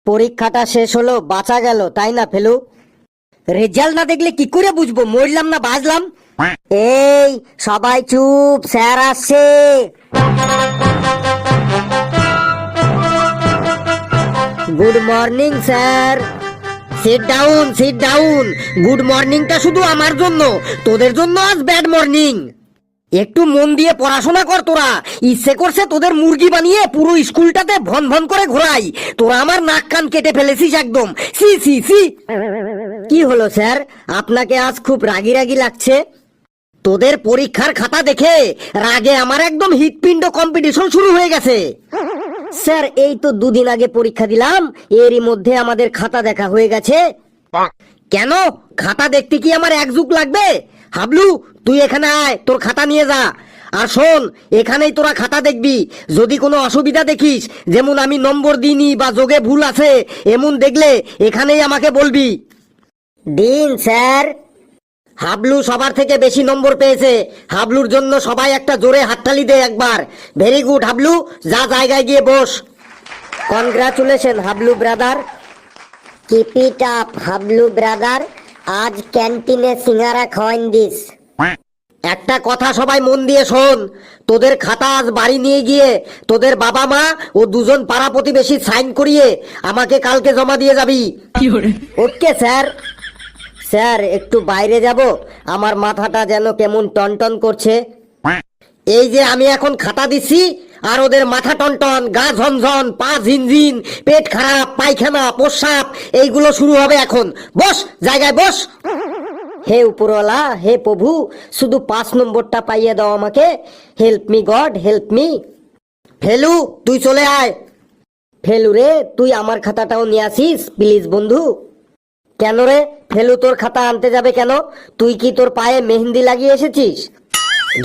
পরীক্ষাটা শেষ হলো, বাঁচা গেল, তাই না ফেলু? রেজাল্ট না দেখলে কি করে বুঝবো মরলাম না বাঁচলাম? এই সবাই চুপ, স্যার আসছে। Good morning sir. Sit down, sit down. Good মর্নিংটা শুধু আমার জন্য, তোদের জন্য আজ ব্যাড মর্নিং। একটু মন দিয়ে পড়াশোনা কর তোরা। ইচ্ছে করছে তোদের মুরগি বানিয়ে পুরো স্কুলটাতে ভন ভন করে ঘোরাই। তোরা আমার নাক কান কেটে ফেলেছিস একদম। সি সি সি। কি হলো স্যার, আপনাকে আজ খুব রাগি রাগি লাগছে? তোদের পরীক্ষার খাতা দেখে রাগে আমার একদম হৃৎপিণ্ড কম্পিটিশন শুরু হয়ে গেছে। স্যার এই তো দুদিন আগে পরীক্ষা দিলাম, এরই মধ্যে আমাদের খাতা দেখা হয়ে গেছে। কেন, খাতা দেখতে কি আমার এক যুগ লাগবে? হাবলু, তুই এখানে আয়, তোর খাতা নিয়ে যা। আর শোন, এখানেই তোরা খাতা দেখবি। যদি কোনো অসুবিধা দেখিস, যেমন আমি নম্বর দিইনি বা যোগে ভুল আছে, এমন দেখলে এখানেই আমাকে বলবি। দিন স্যার। হাবলু সবার থেকে বেশি নম্বর পেয়েছে। হাবলুর জন্য সবাই একটা জোরে হাততালি দে একবার। ভেরি গুড হাবলু, যা জায়গায় গিয়ে বস। Congratulation Hablu brother. Keep it up Hablu brother. আজ ক্যান্টিনে সিঙ্গারা খাওয়াইন দিস। একটা কথা সবাই মন দিয়ে শোন, তোদের খাতা আজ বাড়ি নিয়ে গিয়ে তোদের বাবা মা ও দুজন পাড়া প্রতিবেশী সাইন করিয়ে আমাকে কালকে জমা দিয়ে যাবি। Okay sir. স্যার একটু বাইরে যাব, আমার মাথাটা যেন কেমন টনটন করছে। এই যে আমি এখন খাতা দিচ্ছি, আর ওদের মাথা টনটন, গা ঝনঝন, পা ঝিনঝিন, পেট খারাপ, পায়খানা, প্রস্রাব এইগুলো শুরু হবে এখন। বস, জায়গায় বস। হে উপরওয়ালা, হে প্রভু, শুধু 5 নম্বরটা পাইয়ে দাও আমাকে। Help me god, help me. Felu, তুই চলে আয়। ফেলু রে, তুই আমার খাতাটাও নিয়ে আসিস প্লিজ বন্ধু। কেন রে ফেলু, তোর খাতা আনতে যাবে কেন? তুই কি তোর পায়ে মেহেন্দি লাগিয়ে এসেছিস?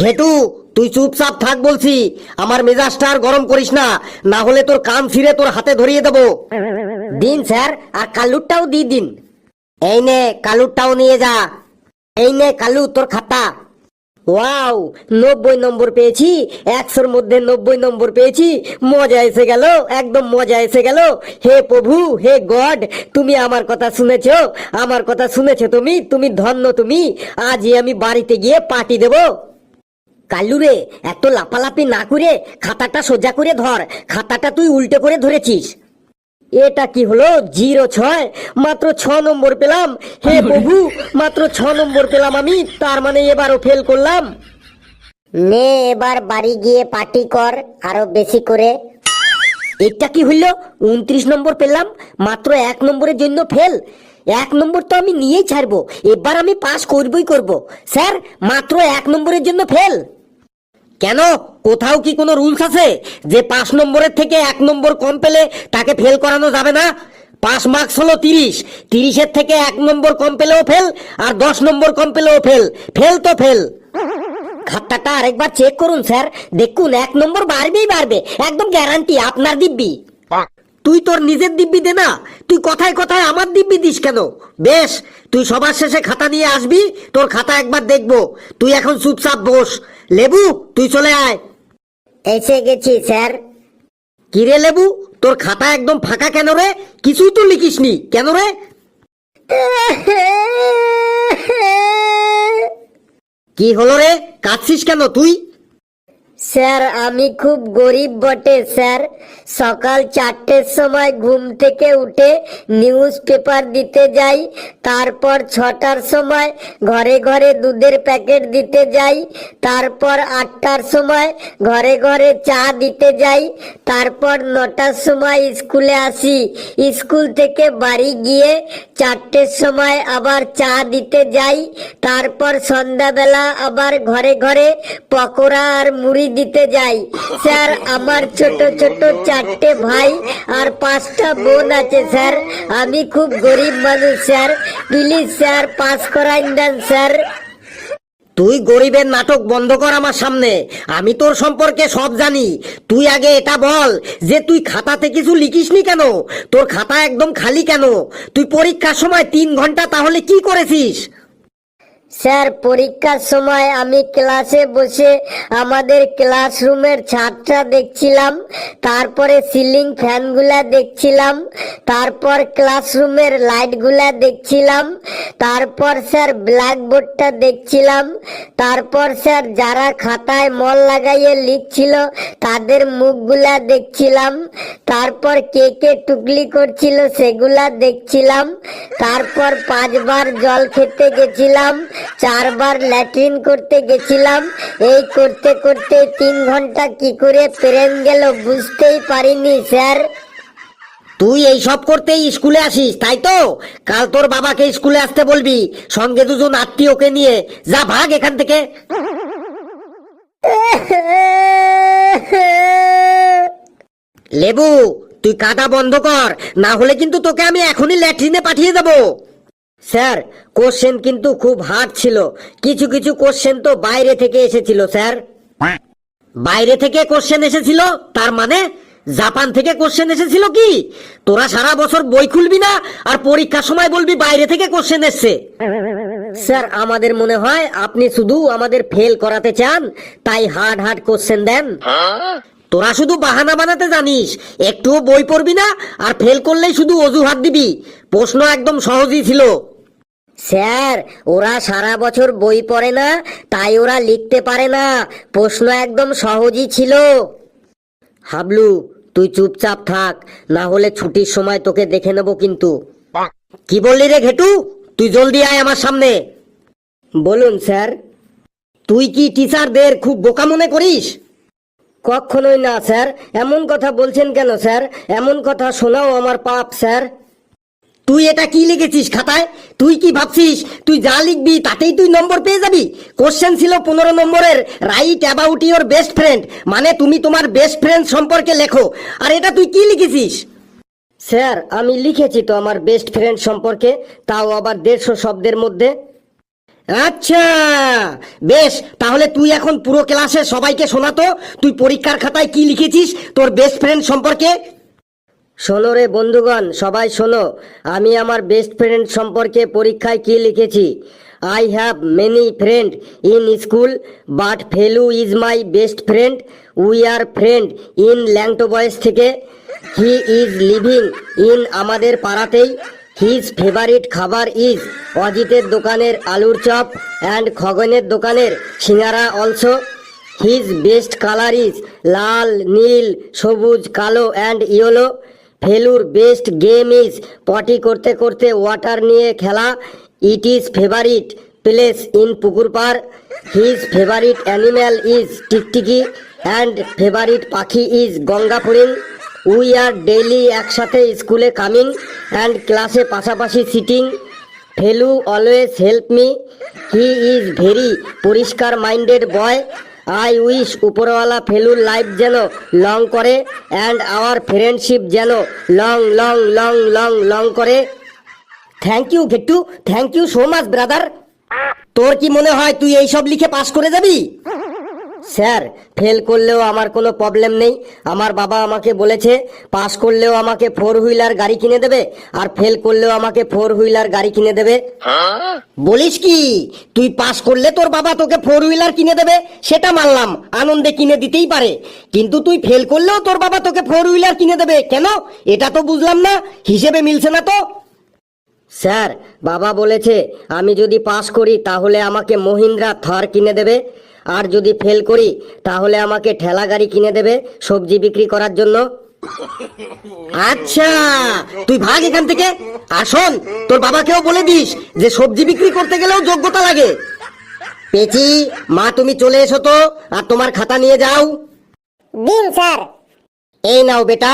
ঘেটু, তুই চুপচাপ থাক বলছি। আমার মেজাজটা আর গরম করিস না, না হলে তোর কান ছিঁড়ে তোর হাতে ধরিয়ে দেবো। দিন স্যার, আর কালুরটাও দিয়ে দিন। এই নে, কালুরটাও নিয়ে যা। এই নে কালু, তোর খাতা। ওয়াও, 90 নম্বর পেয়েছি। 100-র মধ্যে 90 নম্বর পেয়েছি। মজা এসে গেল, একদম মজা এসে গেল। হে প্রভু, হে গড, তুমি আমার কথা শুনেছো, আমার কথা শুনেছো তুমি। তুমি ধন্য তুমি। আজই আমি বাড়িতে গিয়ে পার্টি দেব। কালু রে, এত লাপালাপি না করে খাতাটা সোজা করে ধর। খাতাটা তুই উল্টে করে ধরেছিস। এটা কি হলো? 06, মাত্র 6 নম্বর পেলাম। হে প্রভু, মাত্র 6 নম্বর পেলাম আমি, তার মানে এবারও ফেল করলাম। নে এবার বাড়ি গিয়ে পার্টি কর আরো বেশি করে। এটা কি হইল? 29 নম্বর পেলাম, মাত্র 1 নম্বরের জন্য ফেল। 1 নম্বর তো আমি নিয়েই ছাড়বো, এবার আমি পাস করবই করব। স্যার মাত্র 1 নম্বরের জন্য ফেল। কেন, কোথাও কি কোনো রুলস আছে যে 5 নম্বরের থেকে 1 নম্বর কম পেলে তাকে ফেল করানো যাবে না? 5 মার্কস হলো 30, 30-এর থেকে 1 নম্বর কম পেলেও ফেল, আর 10 নম্বর কম পেলেও ফেল। ফেল তো ফেল। খাতাটা আরেকবার চেক করুন স্যার, দেখুন 1 নম্বর বাড়বেই বাড়বে, একদম গ্যারান্টি আপনার দিব্যি। তুই তোর নিজের দিব্যি দে না, তুই কথায় কথায় আমার দিব্যি দিস কেন? বেশ, তুই সবার শেষে খাতা নিয়ে আসবি, তোর খাতা একবার দেখবো। তুই এখন চুপচাপ বস। লেবু, তুই চলে আয়। এসে গেছি স্যার। কিরে লেবু, তোর খাতা একদম ফাঁকা কেন রে? কিছুই তো লিখিসনি কেন রে? কি হলো রে, কাঁদছিস কেন তুই? স্যার আমি খুব গরিব বটে স্যার। সকাল 4টের সময় ঘুম থেকে উঠে নিউজ পেপার দিতে যাই, তারপর 6টার সময় ঘরে ঘরে দুধের প্যাকেট দিতে যাই, তারপর 8টার সময় ঘরে ঘরে চা দিতে যাই, তারপর 9টার সময় স্কুলে আসি, স্কুল থেকে বাড়ি গিয়ে 4টের সময় আবার চা দিতে যাই, তারপর সন্ধ্যাবেলা আবার ঘরে ঘরে পকোড়া আর মুড়ি দিতে যাই। স্যার আমার ছোট ছোট 4টে ভাই আর 5টা বোন আছে স্যার। আমি খুব গরিব মানুষ স্যার, প্লিজ স্যার পাস করাইন দেন স্যার। তুই গরিবের নাটক বন্ধ কর আমার সামনে। আমি তোর সম্পর্কে সব জানি। তুই আগে এটা বল যে তুই খাতাতে কিছু লিখিসনি কেন? তোর খাতা একদম খালি কেন? তুই পরীক্ষার সময় 3 ঘন্টা তাহলে কি করেছিস? স্যার পরীক্ষার সময় আমি ক্লাসে বসে আমাদের ক্লাসরুমের ছাদটা দেখছিলাম, তারপরে সিলিং ফ্যানগুলা দেখছিলাম, তারপর ক্লাসরুমের লাইটগুলা দেখছিলাম, তারপর স্যার ব্ল্যাকবোর্ডটা দেখছিলাম, তারপর স্যার যারা খাতায় মল লাগাইয়ে লিখছিল তাদের মুখগুলা দেখছিলাম, তারপর কে কে টুকলি করছিল সেগুলা দেখছিলাম, তারপর 5 বার জল খেতে গেছিলাম, 4 বার ল্যাট্রিন করতে গেছিলাম। এই করতে করতে 3 ঘন্টা কি করে পেরেন গেল বুঝতেই পারিনি স্যার। তুই এই সব করতেই স্কুলে আসিস তাই তো? কাল তোর বাবাকে স্কুলে আসতে বলবি, সঙ্গে 2জন আত্মীয়কে নিয়ে। যা ভাগ এখান থেকে। লেবু, তুই কাঁদা বন্ধ কর, না হলে কিন্তু তোকে আমি এখনই ল্যাট্রিনে পাঠিয়ে দেবো। স্যার কোশ্চেন কিন্তু খুব হার্ড ছিল, কিছু কিছু কোশ্চেন তো বাইরে থেকে এসেছিল স্যার। বাইরে থেকে কোশ্চেন এসেছিল তার মানে জাপান থেকে কোশ্চেন এসেছিল কি? তোরা সারা বছর বই খুলবি না আর পরীক্ষার সময় বলবি বাইরে থেকে কোশ্চেন এসছে। স্যার আমাদের মনে হয় আপনি শুধু আমাদের ফেল করাতে চান, তাই হার্ড হার্ড কোশ্চেন দেন। তোরা শুধু বাহানা বানাতে জানিস, একটুও বই পড়বি না আর ফেল করলেই শুধু অজুহাত দিবি। প্রশ্ন একদম সহজই ছিল। স্যার ওরা সারা বছর বই পড়ে না, তাই ওরা লিখতে পারে না। প্রশ্ন একদম সহজই ছিল। হাবলু তুই চুপচাপ থাক, না হলে ছুটির সময় তোকে দেখে নেব কিন্তু। কি বললি রে ঘেটু? তুই জলদি আয় আমার সামনে। বলুন স্যার। তুই কি টিচারদের খুব বোকা মনে করিস? কখনোই না স্যার। এমন কথা বলছেন কেন স্যার? এমন কথা শোনাও আমার পাপ স্যার। তুই এটা কি লিখেছিস খাতায়? তুই কি ভাবছিস তুই যা লিখবি তাতেই তুই নম্বর পেয়ে যাবি? কোশ্চেন ছিল 15 নম্বরের, right about your best friend, মানে তুমি তোমার বেস্ট ফ্রেন্ড সম্পর্কে লেখো। আর এটা তুই কি লিখেছিস? স্যার আমি লিখেছি তো আমার বেস্ট ফ্রেন্ড সম্পর্কে, তাও আবার 150 শব্দের মধ্যে। আচ্ছা বেশ, তাহলে তুই এখন পুরো ক্লাসে সবাইকে শোনাতো তুই পরীক্ষার খাতায় কি লিখেছিস তোর বেস্ট ফ্রেন্ড সম্পর্কে। শোনো রে বন্ধুগণ, সবাই শোনো, আমি আমার বেস্ট ফ্রেন্ড সম্পর্কে পরীক্ষায় কি লিখেছি। I have many friend in school but Felu is my best friend. We are friend in ল্যাংটো বয়েস থেকে। হি ইজ লিভিং ইন আমাদের পাড়াতেই। হিজ ফেভারিট খাবার ইজ অজিতের দোকানের আলুর চপ অ্যান্ড খগনের দোকানের singara also. His best colour is লাল, নীল, সবুজ, কালো অ্যান্ড ইয়েলো। ফেলুর বেস্ট গেম ইজ পটি করতে করতে ওয়াটার নিয়ে খেলা। It is favourite place in পুকুর পার। হিজ ফেভারিট অ্যানিম্যাল ইজ টিকটিকি অ্যান্ড ফেভারিট পাখি ইজ গঙ্গা ফড়িং। উই আর ডেইলি একসাথে স্কুলে কামিং অ্যান্ড ক্লাসে পাশাপাশি sitting. Felu always help me. He is very পরিষ্কার মাইন্ডেড বয়। আই উইশ উপরওয়ালা ফেলুর লাইফ যেন লং করে অ্যান্ড আওয়ার ফ্রেন্ডশিপ যেন long long long long long করে। থ্যাংক ইউ গেট্টু, thank you so much brother. তোর কি মনে হয় তুই এইসব লিখে পাস করে যাবি? স্যার ফেল করলেও আমার কোনো প্রবলেম নেই। আমার বাবা আমাকে বলেছে পাস করলেও আমাকে 4 হুইলার গাড়ি কিনে দেবে, আর ফেল করলেও আমাকে 4 হুইলার গাড়ি কিনে দেবে। বলিস কি? তুই পাস করলে তোর বাবা তোকে 4 হুইলার কিনে দেবে সেটা মানলাম, আনন্দে কিনে দিতেই পারে, কিন্তু তুই ফেল করলেও তোর বাবা তোকে 4 হুইলার কিনে দেবে কেন? এটা তো বুঝলাম না, হিসেবে মিলছে না তো। স্যার বাবা বলেছে আমি যদি পাস করি তাহলে আমাকে মহিন্দ্রা থর কিনে দেবে, আর যদি ফেল করি তাহলে আমাকে ঠেলা গাড়ি কিনে দেবে সবজি বিক্রি করার জন্য। আচ্ছা তুই ভাগ এখান থেকে। আর শোন, তোর বাবাকেও বলে দিস যে সবজি বিক্রি করতে গেলেও যোগ্যতা লাগে। পেচি মা তুমি চলে এসো তো, আর তোমার খাতা নিয়ে যাও। দিন স্যার। এই নাও বেটা।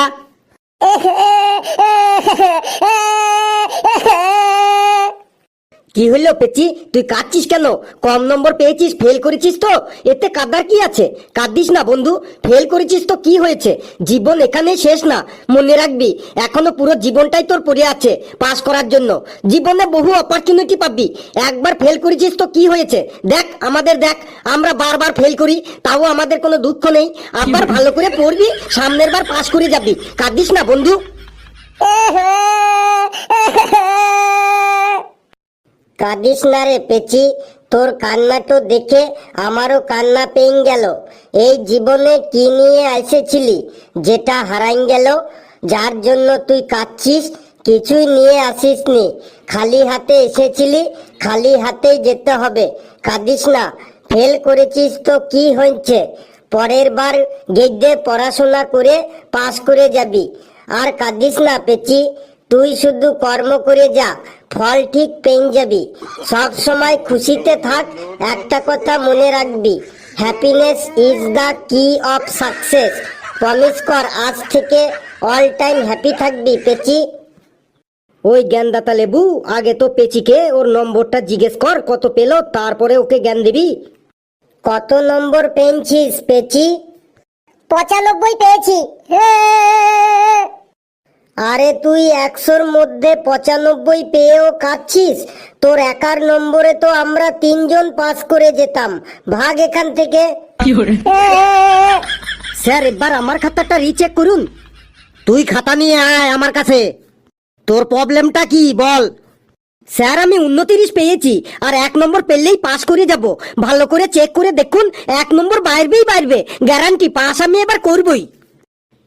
কি হলো পেচি, তুই কাঁদছিস কেন? কম নম্বর পেয়েছিস, ফেল করেছিস তো, এতে কাঁদার কি আছে? কাঁদিস না বন্ধু, ফেল করেছিস তো কি হয়েছে? জীবন এখানে শেষ না, মনে রাখবি এখনো পুরো জীবনটাই তোর পড়ে আছে পাস করার জন্য। জীবনে বহু অপরচুনিটি পাবি, একবার ফেল করেছিস তো কি হয়েছে? দেখ আমাদের, দেখ আমরা বারবার ফেল করি, তাও আমাদের কোনো দুঃখ নেই। আবার ভালো করে পড়বি, সামনের বার পাস করে যাবি। কাঁদিস না বন্ধু। কাঁদিস না রে পেচি, তোর কান্নাটো দেখে আমারও কান্না পেয়ে গেল। এই জীবনে কি নিয়ে এসেছিলি যেটা হারাইন গেল, যার জন্য তুই কাঁদছিস? কিছুই নিয়ে আসিসনি, খালি হাতে এসেছিলি, খালি হাতেই যেতে হবে। কাঁদিস না, ফেল করেছিস তো কি হয়েছে, পরের বার গেদ্যে পড়াশোনা করে পাস করে যাবি। আর কাঁদিস না পেচি, তুই শুধু কর্ম করে যা, ফল ঠিক পেয়ে যাবি। সব সময় খুশিতে থাক, একটা কথা মনে রাখবি, হ্যাপিনেস ইজ দ্য কি অফ সাকসেস। প্রমিস কর আজ থেকে অল টাইম হ্যাপি থাকবি পেচি। ওই জ্ঞানদাতা লেবু, আগে তো পেচিকে ওর নম্বরটা জিজ্ঞেস কর কত পেলো, তারপরে ওকে জ্ঞান দিবি। কত নম্বর পেয়েছিস পেচি? 95 পেয়েছি। আরে তুই 100-র মধ্যে 95 পেয়েও কাঁদছিস? তোর একার নম্বরে তো আমরা 3জন পাস করে যেতাম। ভাগ এখান থেকে। স্যার এবার আমার খাতাটা রিচেক করুন। তুই খাতা নিয়ে আয় আমার কাছে, তোর প্রবলেমটা কি বল। স্যার আমি 29 পেয়েছি, আর 1 নম্বর পেলেই পাস করে যাব। ভালো করে চেক করে দেখুন, 1 নম্বর বাইরবেই বাইরবে, গ্যারান্টি পাস আমি এবার করবই।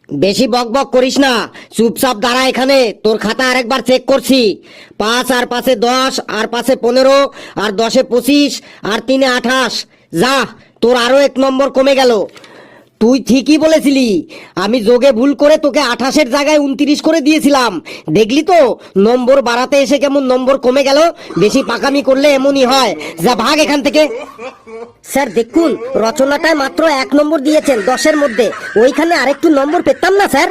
বেশি বক বক করিস না, চুপচাপ দাঁড়া এখানে। তোর খাতা আরেকবার চেক করছি, 5 আর 5-এ 10, আর 5-এ 15, আর 10-এ 25, আর 3-এ 28। যা, তোর আরো 1 নম্বর কমে গেল। তুই ঠিকই বলেছিলি, আমি যোগে ভুল করে তোকে 28-এর জায়গায় 29 করে দিয়েছিলাম। দেখলি তো নম্বর বাড়াতে এসে কেমন নম্বর কমে গেল। বেশি পাকামি করলে এমনই হয়। যা ভাগ এখান থেকে। স্যার দেখুন, রচনাটায় মাত্র 1 নম্বর দিয়েছেন 10-এর মধ্যে, ওইখানে আরেকটু নম্বর পেতাম না স্যার?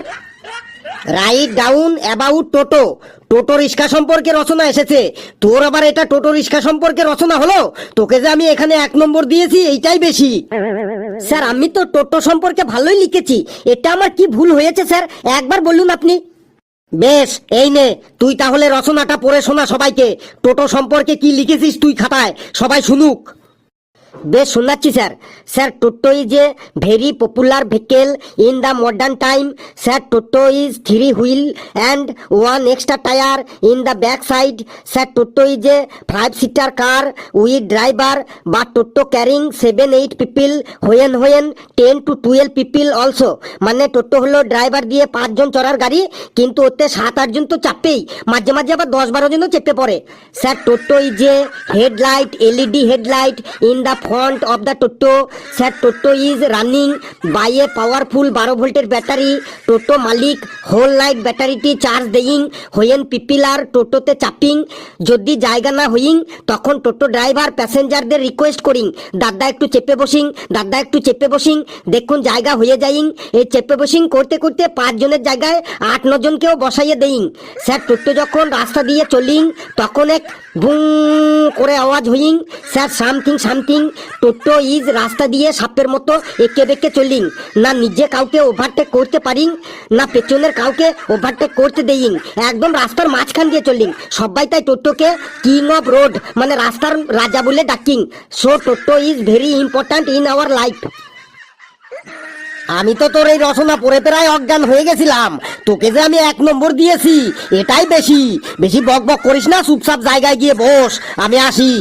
রাইট ডাউন অ্যাবাউট টোটো, টোটো রিক্সা সম্পর্কে রচনা এসেছে, তোর আবার এটা টোটো রিক্সা সম্পর্কে রচনা হলো? তোকে যে আমি এখানে 1 নম্বর দিয়েছি এইটাই বেশি। স্যার আমি তো টোটো সম্পর্কে ভালোই লিখেছি, এটা আমার কি ভুল হয়েছে স্যার একবার বলুন আপনি। বেশ, এই নে তুই তাহলে রচনাটা পড়ে শোনা সবাইকে। টোটো সম্পর্কে কি লিখেছিস তুই খাতায়, সবাই শুনুক। বেশ শোনাচ্ছি sir. Sir toto is a very popular vehicle in the modern time. Sir toto is 3 wheel and 1 extra tyre in the back side. Sir toto is a five seater car with driver, বা toto carrying 7-8 people when 10 to 12 people also. মানে টোটো হলো driver দিয়ে 5 জন চড়ার গাড়ি, কিন্তু ওতে 7-8 জন তো চাপেই, মাঝে মাঝে আবার 10-12 জনও চেপে পড়ে। Sir toto is A headlight, LED headlight in the front of the Toto. Sir, Toto is running by a powerful 12 ভোল্টের ব্যাটারি। টোটো মালিক হোল নাইট ব্যাটারিটি চার্জ দেইং হইন পিপিল আর টোটোতে চাপিং। যদি জায়গা না হইং তখন টোটো ড্রাইভার প্যাসেঞ্জারদের রিকোয়েস্ট করিং, দাদা একটু চেপে বসিং, দাদা একটু চেপে বসিং, দেখুন জায়গা হয়ে যাইং। এই চেপে বসিং করতে করতে 5 জনের জায়গায় 8-9 জনকেও বসাইয়ে দেইং। স্যার টোটো যখন রাস্তা দিয়ে চলিং তখন এক বুং করে আওয়াজ হইং। স্যার সামথিং টোটো ইজ রাস্তা দিয়ে সাপের মতো এঁকে বেঁকে চলিং, না নিজে কাউকে ওভারটেক করতে পারিং, না পেছনের কাউকে ওভারটেক করতে দেইং, একদম রাস্তার মাঝখান দিয়ে চলিং। সবাই তাই টোটোকে কিং অফ রোড মানে রাস্তার রাজা বলে ডাকিং। So toto is very important in our life. আমি তো তোর এই রচনা পড়ে প্রায় অজ্ঞান হয়ে গেছিলাম, তোকে যে আমি 1 নম্বর দিয়েছি এটাই বেশি। বেশি বক বক করিস না, চুপচাপ জায়গায় গিয়ে বস, আমি আসি।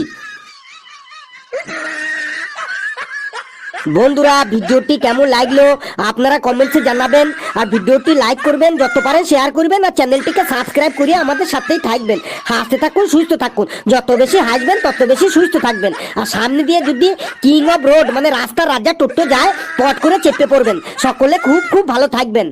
বন্ধুরা ভিডিওটি কেমন লাগলো আপনারা কমেন্টসে জানাবেন, আর ভিডিওটি লাইক করবেন, যত পারেন শেয়ার করবেন, আর চ্যানেলটিকে সাবস্ক্রাইব করে আমাদের সাথেই থাকবেন। হাসতে থাকুন, সুস্থ থাকুন, যত বেশি হাসবেন তত বেশি সুস্থ থাকবেন। আর সামনে দিয়ে যদি কিং অফ রোড মানে রাস্তার রাজা টোটো যায়, পট করে চেপে পড়বেন। সকলে খুব খুব ভালো থাকবেন।